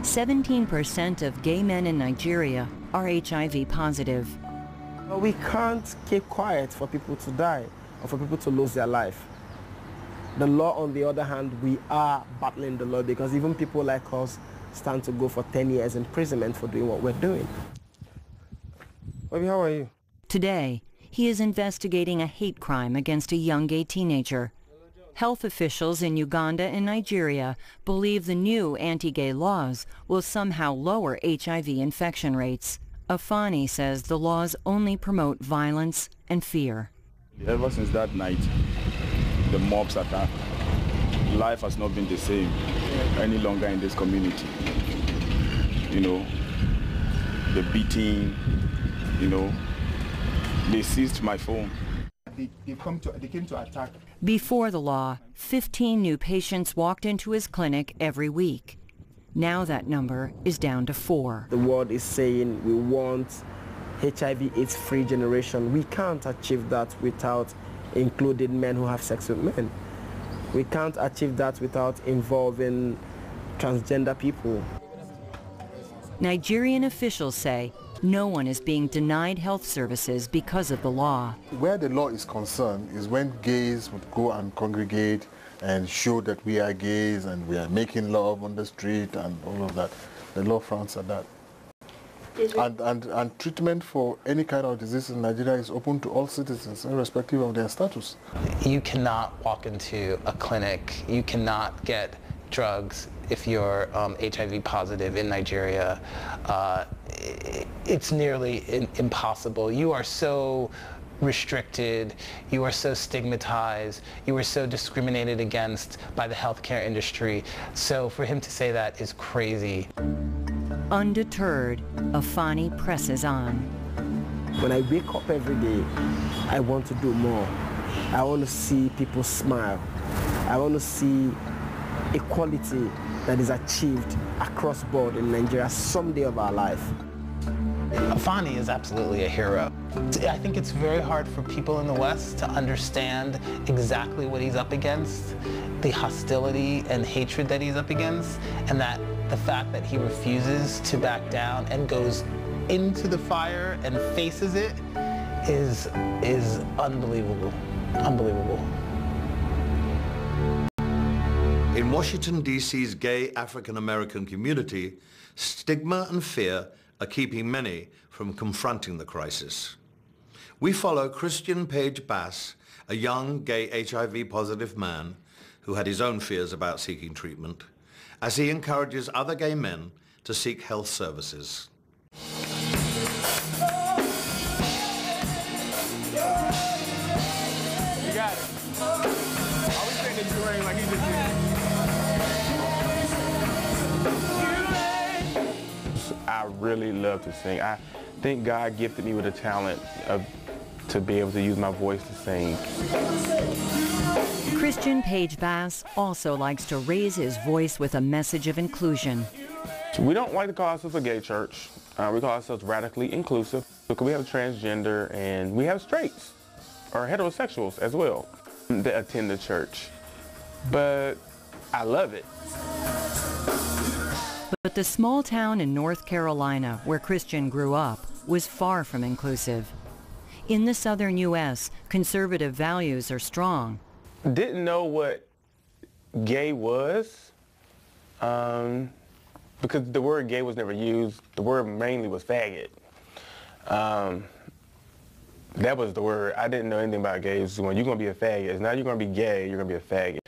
17% of gay men in Nigeria are HIV positive. Well, we can't keep quiet for people to die or for people to lose their life. The law, on the other hand, we are battling the law because even people like us stand to go for 10 years imprisonment for doing what we're doing. Baby, how are you? Today, he is investigating a hate crime against a young gay teenager. Health officials in Uganda and Nigeria believe the new anti-gay laws will somehow lower HIV infection rates. Afani says the laws only promote violence and fear. Ever since that night, the mobs attack, life has not been the same any longer in this community. You know, the beating, you know, they seized my phone. They came to attack. Before the law, 15 new patients walked into his clinic every week. Now that number is down to 4. The world is saying we want HIV/AIDS-free generation. We can't achieve that without including men who have sex with men. We can't achieve that without involving transgender people. Nigerian officials say no one is being denied health services because of the law. Where the law is concerned is when gays would go and congregate and show that we are gays and we are making love on the street and all of that. The law frowns at that. And treatment for any kind of disease in Nigeria is open to all citizens, irrespective of their status. You cannot walk into a clinic, you cannot get drugs if you're HIV positive in Nigeria. It's nearly impossible. You are so restricted, you are so stigmatized, you are so discriminated against by the healthcare industry. So for him to say that is crazy. Undeterred, Afani presses on. When I wake up every day, I want to do more. I want to see people smile. I want to see equality that is achieved across board in Nigeria someday of our life. Afani is absolutely a hero. I think it's very hard for people in the West to understand exactly what he's up against, the hostility and hatred that he's up against, and that the fact that he refuses to back down and goes into the fire and faces it is unbelievable. Unbelievable. In Washington, D.C.'s gay African-American community, stigma and fear are keeping many from confronting the crisis. We follow Christian Page Bass, a young gay HIV-positive man who had his own fears about seeking treatment, as he encourages other gay men to seek health services. You got it. I was saying the rain like he just did. I really love to sing. I think God gifted me with a talent to be able to use my voice to sing. Christian Page Bass also likes to raise his voice with a message of inclusion. We don't like to call ourselves a gay church. We call ourselves radically inclusive because we have transgender and we have straights or heterosexuals as well that attend the church. But I love it. But the small town in North Carolina where Christian grew up was far from inclusive. In the southern U.S., conservative values are strong. Didn't know what gay was because the word gay was never used. The word mainly was faggot. That was the word. I didn't know anything about gays. When you're going to be a faggot, it's not you're going to be gay, you're going to be a faggot.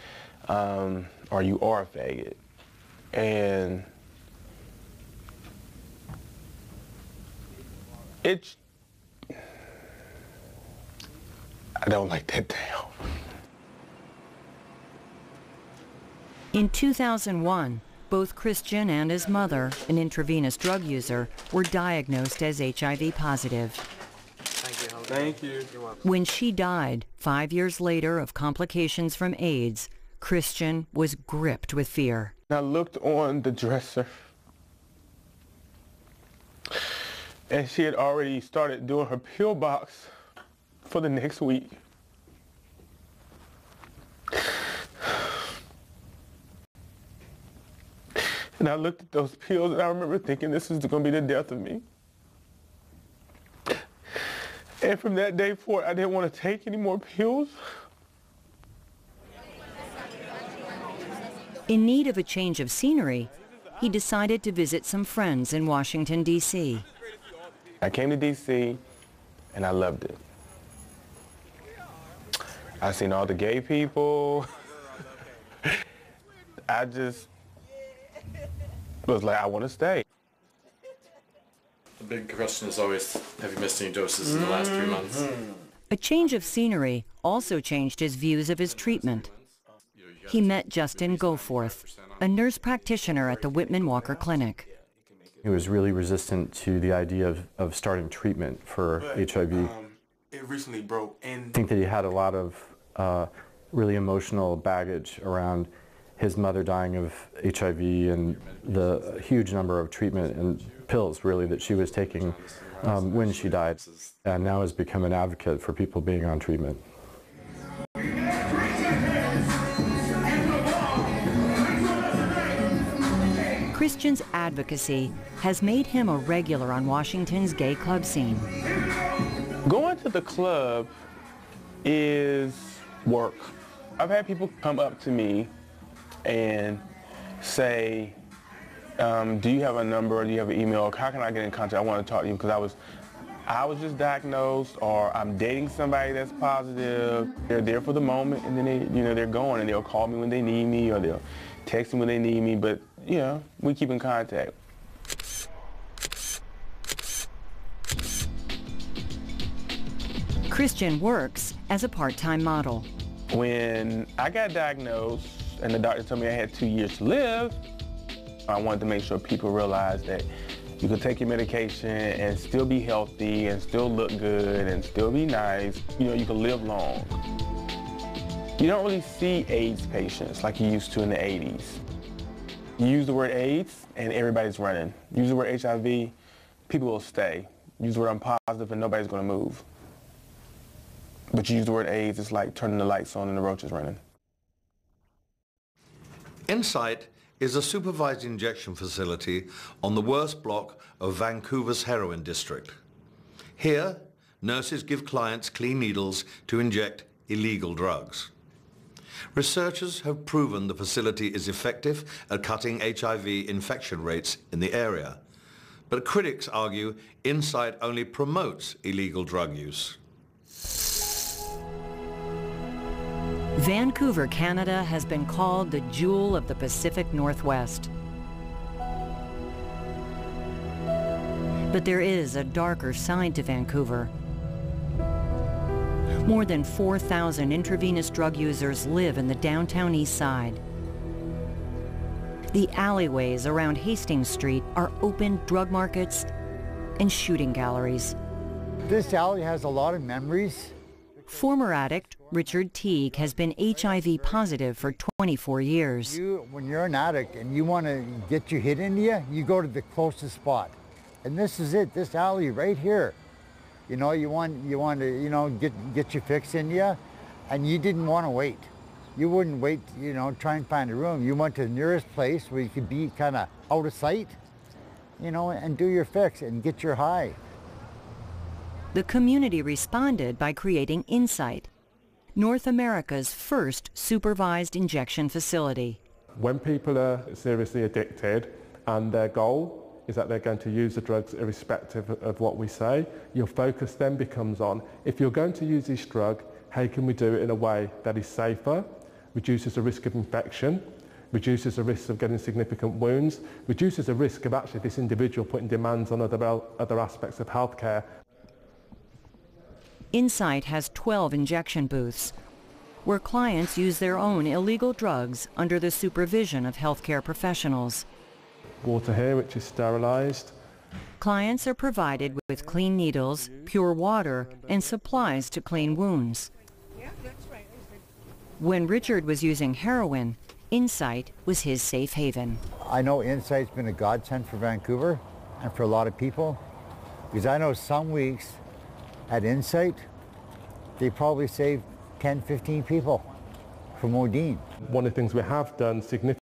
Or you are a faggot. And I don't like that term. In 2001, both Christian and his mother, an intravenous drug user, were diagnosed as HIV positive. Thank you. When she died, 5 years later of complications from AIDS, Christian was gripped with fear. I looked on the dresser, and she had already started doing her pill box for the next week. And I looked at those pills and I remember thinking this is going to be the death of me. And from that day forward, I didn't want to take any more pills. In need of a change of scenery, he decided to visit some friends in Washington, D.C. I came to D.C. and I loved it. I seen all the gay people. I just was like, I want to stay. The big question is always, have you missed any doses in the last 3 months? A change of scenery also changed his views of his treatment. He met Justin Goforth, a nurse practitioner at the Whitman Walker Clinic. He was really resistant to the idea of starting treatment for HIV. It recently broke, and I think that he had a lot of really emotional baggage around his mother dying of HIV and the huge number of treatment and pills really that she was taking when she died, and now has become an advocate for people being on treatment. Christian's advocacy has made him a regular on Washington's gay club scene. Going to the club is work. I've had people come up to me and say, do you have a number or do you have an email? How can I get in contact? I want to talk to you because I was just diagnosed, or I'm dating somebody that's positive. They're there for the moment, and then they're going, and they'll call me when they need me, or they'll text me when they need me. But we keep in contact. Christian works as a part-time model. When I got diagnosed and the doctor told me I had 2 years to live, I wanted to make sure people realized that you can take your medication and still be healthy and still look good and still be nice. You can live long. You don't really see AIDS patients like you used to in the 80s. You use the word AIDS and everybody's running. Use the word HIV, people will stay. Use the word I'm positive and nobody's going to move. But you use the word AIDS, it's like turning the lights on and the roach is running. Insight is a supervised injection facility on the worst block of Vancouver's heroin district. Here, nurses give clients clean needles to inject illegal drugs. Researchers have proven the facility is effective at cutting HIV infection rates in the area. But critics argue Insight only promotes illegal drug use. Vancouver, Canada has been called the jewel of the Pacific Northwest. But there is a darker side to Vancouver. More than 4,000 intravenous drug users live in the downtown east side. The alleyways around Hastings Street are open drug markets and shooting galleries. This alley has a lot of memories. Former addict Richard Teague has been HIV positive for 24 years. When you're an addict and you want to get your hit into you, you go to the closest spot. And this is it, this alley right here. You want to, get your fix in you, and you didn't want to wait. You wouldn't wait, try and find a room. You went to the nearest place where you could be kind of out of sight, and do your fix and get your high. The community responded by creating Insight, North America's first supervised injection facility. When people are seriously addicted and their goal is that they're going to use the drugs irrespective of what we say, your focus then becomes on, if you're going to use this drug, how can we do it in a way that is safer, reduces the risk of infection, reduces the risk of getting significant wounds, reduces the risk of actually this individual putting demands on other aspects of healthcare. Insight has 12 injection booths where clients use their own illegal drugs under the supervision of healthcare professionals. Water here, which is sterilized. Clients are provided with clean needles, pure water, and supplies to clean wounds. When Richard was using heroin, Insight was his safe haven. I know Insight's been a godsend for Vancouver and for a lot of people, because I know some weeks at Insight, they probably saved 10, 15 people from Modine. One of the things we have done significantly